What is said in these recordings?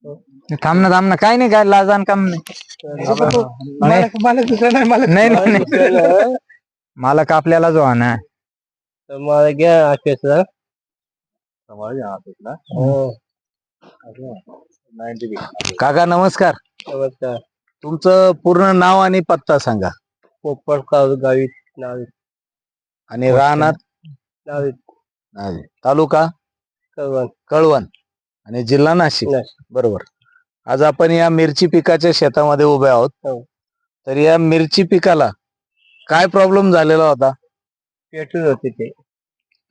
थांब ना काय नाही, काय लाजान काम नाही. नाही नाही नाही. मालक आपल्याला जो ना मला घ्या आकेशला. काका नमस्कार. नमस्कार. तुमचं पूर्ण नाव आणि पत्ता सांगा. पोपटगाव गावी नावी आणि राहणार नावी तालुका कळवण. कळवण आणि जिल्हा नाशिक. बरोबर. आज आपण या मिरची पिकाच्या शेतामध्ये उभे आहोत. हो. तर या मिरची पिकाला काय प्रॉब्लेम झालेला होता? पेटली होती ते.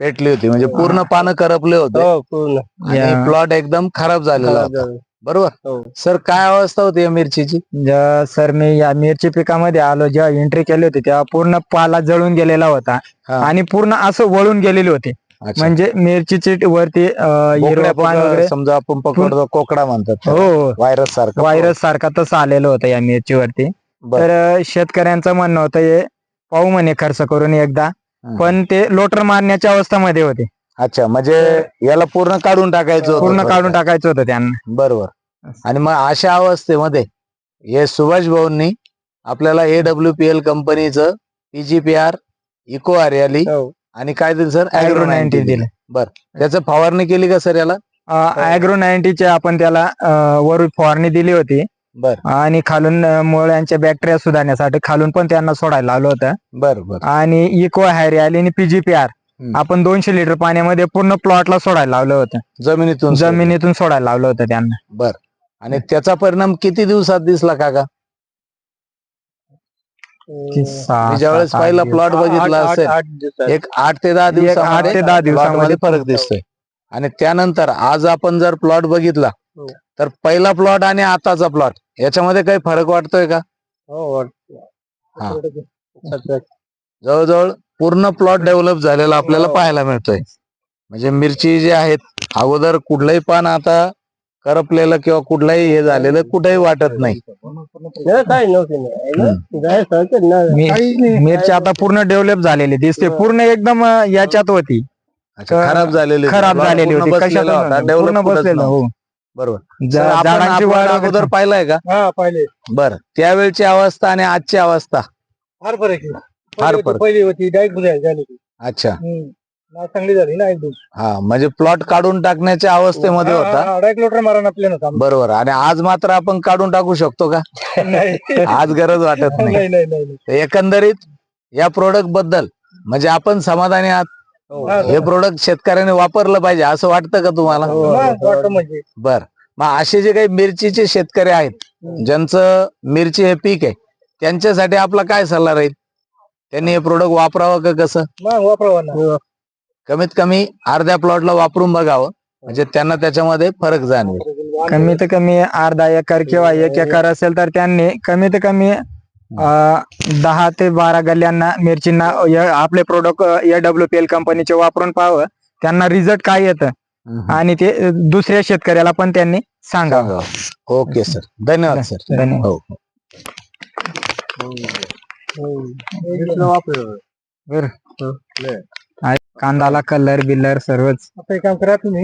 पेटली होती म्हणजे पूर्ण पानं करपले होते. हो पूर्ण. आणि प्लॉट एकदम खराब झालेला होता. बरोबर. हो. सर काय अवस्था होती या मिरचीची? सर मी या मिरची पिकामध्ये आलो, जेव्हा एंट्री केली होती तेव्हा पूर्ण पाला जळून गेलेला होता आणि पूर्ण असं वळून गेलेले होते. म्हणजे मिरचीची वरती हिरवं पान वगैरे, समजा आपण पकडतो कोकडा म्हणतात, हो व्हायरस सारखा तसं आलेलं होतं या मिरचीवरती. तर शेतकऱ्यांचं म्हणणं होतं हे पाहू म्हणे खर्च करून एकदा, पण ते लोटर मारण्याच्या अवस्थेमध्ये होते. अच्छा, म्हणजे याला पूर्ण काढून टाकायचं होतं. पूर्ण काढून टाकायचं होतं त्यांना. बरोबर. आणि मग अशा अवस्थेमध्ये हे सुभाष भाऊंनी आपल्याला AWPL कंपनीचं PGPR, इको हरियाली आणि काय दिलं सर? ॲग्रो 90 दिलं. बर, त्याचं फवारणी केली का सर याला? ॲग्रो 90चे आपण त्याला वरून फवारणी दिली होती. बर. आणि खालून मुळ्यांच्या बॅक्टेरिया सुधारण्यासाठी खालून पण त्यांना सोडायला लावलं होतं. बर. आणि इको हॅरियाली आणि PGPR आपण 200 लिटर पाण्यामध्ये पूर्ण प्लॉटला सोडायला लावलं होतं. जमिनीतून सोडायला लावलं होतं त्यांना. बर. आणि त्याचा परिणाम किती दिवसात दिसला काका? ज्यावेळेस पहिला प्लॉट बघितला असेल एक 8 ते 10 दिवसामध्ये फरक दिसतोय. आणि त्यानंतर आज आपण जर प्लॉट बघितला तर पहिला प्लॉट आणि आताचा प्लॉट याच्यामध्ये काही फरक वाटतोय का? हो. जवळजवळ पूर्ण प्लॉट डेव्हलप झालेला आपल्याला पाहायला मिळतोय. म्हणजे मिरची जी आहेत अगोदर कुठलंही पान आता करपलेलं किंवा कुठलाही हे झालेलं कुठेही वाटत नाही. मिरची आता पूर्ण डेव्हलप झालेली दिसते, पूर्ण एकदम याच्यात होती, खराब झालेली होती. कशात पूर्ण बसलेलं. हो बरोबर. झाडांची वाढ अगोदर पाहिलाय का? पाहिले. बर, त्यावेळची अवस्था आणि आजची अवस्था फार फरक आहे. फार फरक. पहिली होती डायरेक्ट झाली. अच्छा, चांगली झाली ना एकदम. हा, म्हणजे प्लॉट काढून टाकण्याच्या अवस्थेमध्ये होता. डायरेक्ट लोटर मारा आपल्याला. बरोबर. आणि आज मात्र आपण काढून टाकू शकतो का? आज गरज वाटत नाही. एकंदरीत या प्रोडक्ट बद्दल म्हणजे आपण समाधानी आहात? हे प्रोडक्ट शेतकऱ्याने वापरलं पाहिजे असं वाटतं का तुम्हाला? बर. मग असे जे काही मिरचीचे शेतकरी आहेत ज्यांचं मिरची हे पीक आहे त्यांच्यासाठी आपला काय सल्ला राहील? त्यांनी हे प्रोडक्ट वापरावं का कसं? वापरावं. कमीत कमी अर्ध्या प्लॉटला वापरून बघावं म्हणजे त्यांना त्याच्यामध्ये फरक जाणवेल. कमीत कमी अर्धा एकर किंवा 1 एकर असेल तर त्यांनी कमीत कमी 10 ते 12 गल्ल्यांना मिरचींना आपले प्रोडक्ट AWPL कंपनीचे वापरून पाहावं. त्यांना रिझल्ट काय येतं आणि ते दुसऱ्या शेतकऱ्याला पण त्यांनी सांगावं. ओके सर, धन्यवाद सर. धन्यवाद. कांदाला कलर बिलर सर्वच काम करा तुम्ही.